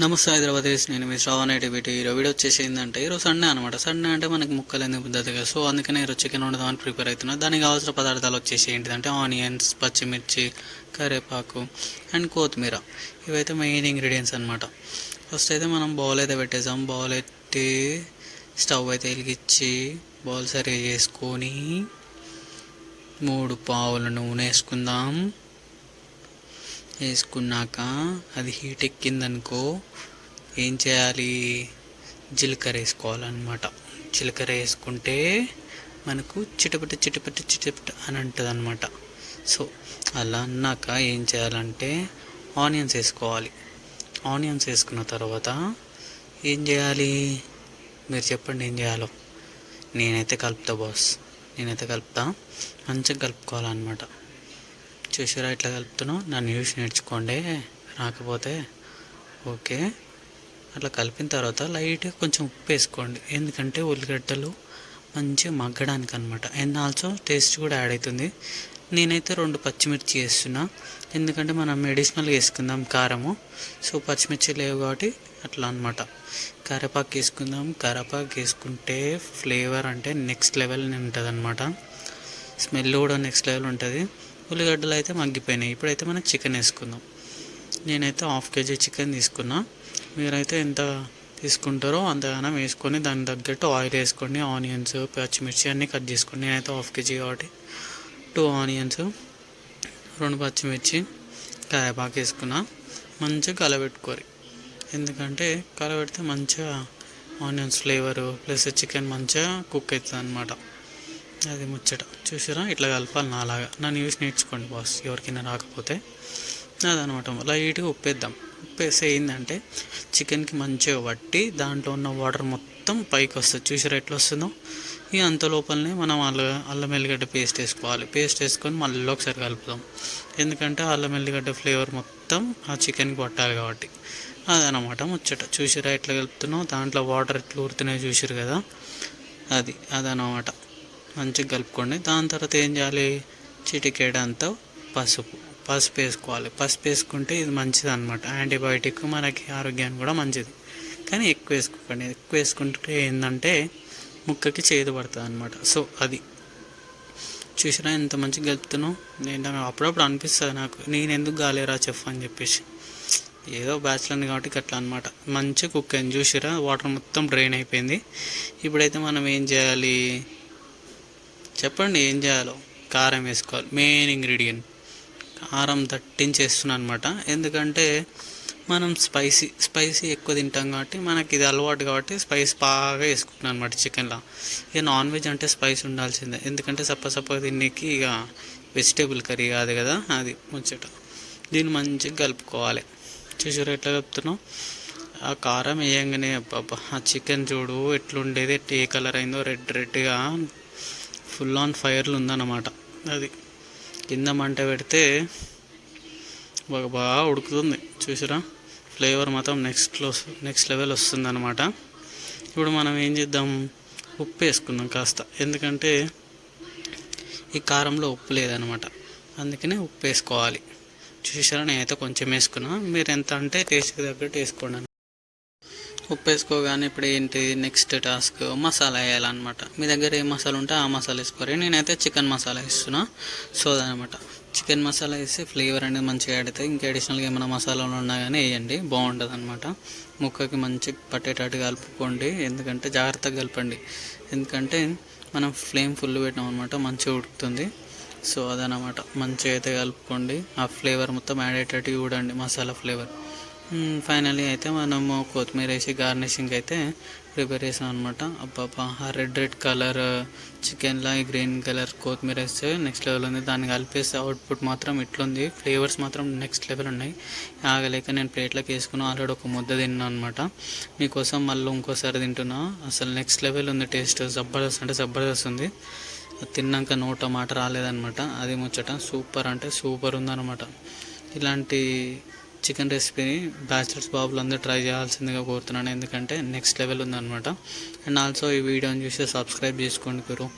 నమస్తే హైదరాబాద్. నేను మీ శ్రావణ్ ఐటీబీటీ. ఈరోజు వీడియో వచ్చేసి ఏంటంటే ఈరోజు సండే అనమాట. సండే అంటే మనకి ముక్కలు ఎందుకు బుద్ధది కదా, సో అందుకనే ఈరోజు చికెన్ వండుదామని ప్రిపేర్ అవుతున్నా. దానికి కావాల్సిన పదార్థాలు వచ్చేసి ఏంటిదంటే ఆనియన్స్, పచ్చిమిర్చి, కరివేపాకు అండ్ కొత్తిమీర. ఇవైతే మెయిన్ ఇంగ్రీడియంట్స్ అనమాట. ఫస్ట్ అయితే మనం బౌల్ అయితే పెట్టేసాం. బౌల్ పెట్టి స్టవ్ అయితే వెలిగించి బౌల్ సరిగా చేసుకొని 3 పావుల నూనె వేసుకున్నాక అది హీట్ ఎక్కిందనుకో ఏం చేయాలి, జీలకర్ర వేసుకోవాలన్నమాట. జీలకర్ర వేసుకుంటే మనకు చిటపట అని ఉంటుంది అనమాట. సో అలా అన్నాక ఏం చేయాలంటే ఆనియన్స్ వేసుకోవాలి. ఆనియన్స్ వేసుకున్న తర్వాత ఏం చేయాలి, మీరు చెప్పండి ఏం చేయాలో. నేనైతే కలుపుతా మంచిగా కలుపుకోవాలన్నమాట. చూసారా ఇట్లా కలుపుతున్నావు, నన్ను చూసి నేర్చుకోండి, రాకపోతే ఓకే. అట్లా కలిపిన తర్వాత లైట్గా కొంచెం ఉప్పు వేసుకోండి, ఎందుకంటే ఉల్లిగడ్డలు మంచిగా మగ్గడానికి అనమాట. అండ్ ఆల్సో టేస్ట్ కూడా యాడ్ అవుతుంది. నేనైతే 2 పచ్చిమిర్చి వేస్తున్నా, ఎందుకంటే మనం అడిషనల్గా వేసుకుందాం కారము. సో పచ్చిమిర్చి లేవు కాబట్టి అట్లా అనమాట. కరివేపాకు వేసుకుందాం. కరివేపాకు వేసుకుంటే ఫ్లేవర్ అంటే నెక్స్ట్ లెవెల్ ఉంటుంది అనమాట. స్మెల్ కూడా నెక్స్ట్ లెవెల్ ఉంటుంది. ఉల్లిగడ్డలు అయితే మగ్గిపోయినాయి. ఇప్పుడైతే మనం చికెన్ వేసుకుందాం. నేనైతే 1/2 kg చికెన్ తీసుకున్నా. మీరైతే ఎంత తీసుకుంటారో అంతగానం వేసుకొని దానికి తగ్గట్టు ఆయిల్ వేసుకోండి. ఆనియన్స్, పచ్చిమిర్చి అన్నీ కట్ చేసుకోండి. నేనైతే 1/2 kg కాబట్టి 2 ఆనియన్స్, 2 పచ్చిమిర్చి, కరివేపాకు వేసుకున్నా. మంచిగా కలబెట్టుకోరు, ఎందుకంటే కలబెడితే మంచిగా ఆనియన్స్ ఫ్లేవరు ప్లస్ చికెన్ మంచిగా కుక్ అవుతుంది అనమాట. అది ముచ్చట. చూసారా ఇట్లా కలపాలి. నాలాగా నన్ను చూసి నేర్చుకోండి బాస్, ఎవరికైనా రాకపోతే. అదనమాట. లైట్గా ఉప్పేద్దాం. ఉప్పేస్తే ఏంటంటే చికెన్కి మంచిగా పట్టి దాంట్లో ఉన్న వాటర్ మొత్తం పైకి వస్తుంది. చూసారా ఎట్లా వస్తుందో. ఇక అంత లోపలనే మనం అల్లం ఎల్లిగడ్డ పేస్ట్ వేసుకోవాలి. పేస్ట్ వేసుకొని మళ్ళీ ఒకసారి కలుపుదాం, ఎందుకంటే అల్లం ఎల్లిగడ్డ ఫ్లేవర్ మొత్తం ఆ చికెన్కి పట్టాలి కాబట్టి. అదనమాట ముచ్చట. చూసారా ఎట్లా కలుపుతున్నాం, దాంట్లో వాటర్ ఎట్లా ఊరుతున్నాయో చూసారు కదా. అదనమాట. మంచిగా కలుపుకోండి. దాని తర్వాత ఏం చేయాలి, చిటికెడంతా పసుపు వేసుకోవాలి. పసుపు వేసుకుంటే ఇది మంచిది అనమాట. యాంటీబయాటిక్, మనకి ఆరోగ్యానికి కూడా మంచిది. కానీ ఎక్కువ వేసుకోకండి. ఎక్కువ వేసుకుంటే ఏంటంటే ముక్కకి చేదు పడుతుంది అనమాట. సో అది చూసినా ఎంత మంచిగా కలుపుతున్నావు. నేను అప్పుడప్పుడు అనిపిస్తుంది నాకు, నేను ఎందుకు గాలేరా చెఫ్ అని చెప్పేసి. ఏదో బ్యాచులర్ని కాబట్టి అట్లా అనమాట. మంచిగా కుక్ అయింది. చూసిరా వాటర్ మొత్తం డ్రైన్ అయిపోయింది. ఇప్పుడైతే మనం ఏం చేయాలి చెప్పండి, ఏం చేయాలో. కారం వేసుకోవాలి, మెయిన్ ఇంగ్రీడియంట్. కారం దట్టించేస్తున్నాను అనమాట, ఎందుకంటే మనం స్పైసీ ఎక్కువ తింటాం కాబట్టి మనకి ఇది అలవాటు కాబట్టి స్పైస్ బాగా వేసుకుంటున్నాను అనమాట చికెన్లో. ఇక నాన్ వెజ్ అంటే స్పైస్ ఉండాల్సిందే, ఎందుకంటే సప్ప తినేకి ఇక వెజిటేబుల్ కర్రీ కాదు కదా. అది ముచ్చట. దీన్ని మంచిగా కలుపుకోవాలి. చూసారు ఎట్లా కలుపుతున్నాం. ఆ కారం వేయంగానే అబ్బా ఆ చికెన్ చూడు ఎట్లుండేది, ఏ కలర్ అయిందో, రెడ్గా ఫుల్ ఆన్ ఫైర్లు ఉందన్నమాట. అది కింద మంట పెడితే బాగా ఉడుకుతుంది. చూసారా ఫ్లేవర్ మాత్రం నెక్స్ట్ లెవెల్ వస్తుంది అనమాట. ఇప్పుడు మనం ఏం చేద్దాం, ఉప్పు వేసుకుందాం కాస్త, ఎందుకంటే ఈ కారంలో ఉప్పు లేదనమాట, అందుకనే ఉప్పు వేసుకోవాలి. చూసారా నేనైతే కొంచెం వేసుకున్నా, మీరు ఎంత అంటే టేస్ట్కి తగ్గట్టు వేసుకోండి. ఉప్పు వేసుకోగానే ఇప్పుడు ఏంటి నెక్స్ట్ టాస్క్, మసాలా వేయాలన్నమాట. మీ దగ్గర ఏ మసాలా ఉంటే ఆ మసాలా వేసుకోరు. నేనైతే చికెన్ మసాలా వేస్తున్నా. సో అదనమాట. చికెన్ మసాలా వేసి ఫ్లేవర్ అనేది మంచిగా యాడ్ అవుతుంది. ఇంకా అడిషనల్గా ఏమైనా మసాలాలు ఉన్నా కానీ వేయండి, బాగుంటుంది అనమాట. ముక్కకి మంచిగా పట్టేటట్టు కలుపుకోండి, ఎందుకంటే జాగ్రత్తగా కలపండి, ఎందుకంటే మనం ఫ్లేమ్ ఫుల్ పెట్టినాం అనమాట, మంచిగా ఉడుకుతుంది. సో అదనమాట. మంచిగా అయితే కలుపుకోండి. ఆ ఫ్లేవర్ మొత్తం యాడ్ అయ్యేటట్టు చూడండి, మసాలా ఫ్లేవర్. ఫైనలీ అయితే మనము కొత్తిమీర వేసి గార్నిషింగ్ అయితే ప్రిపేర్ చేసాం అనమాట. అబ్బాబా ఆ రెడ్ కలర్ చికెన్లో ఈ గ్రీన్ కలర్ కొత్తిమీర వేస్తే నెక్స్ట్ లెవెల్ ఉంది. దాన్ని కలిపేస్తే అవుట్పుట్ మాత్రం ఇట్లుంది. ఫ్లేవర్స్ మాత్రం నెక్స్ట్ లెవెల్ ఉన్నాయి. ఆగలేక నేను ప్లేట్లోకి వేసుకుని ఆల్రెడీ ఒక ముద్ద తిన్నాను అనమాట. మీకోసం మళ్ళీ ఇంకోసారి తింటున్నా. అసలు నెక్స్ట్ లెవెల్ ఉంది టేస్ట్, జబర్దస్త్ ఉంది. తిన్నాక నోట మాట రాలేదనమాట. అది ముచ్చట. సూపర్ అంటే సూపర్ ఉందన్నమాట. ఇలాంటి చికెన్ రెసిపీని బ్యాచిలర్స్ బాబులు అందరూ ట్రై చేయాల్సిందిగా కోరుతున్నాను, ఎందుకంటే నెక్స్ట్ లెవెల్ ఉందన్నమాట. అండ్ ఆల్సో ఈ వీడియోని చూసి సబ్స్క్రైబ్ చేసుకోండి గురు.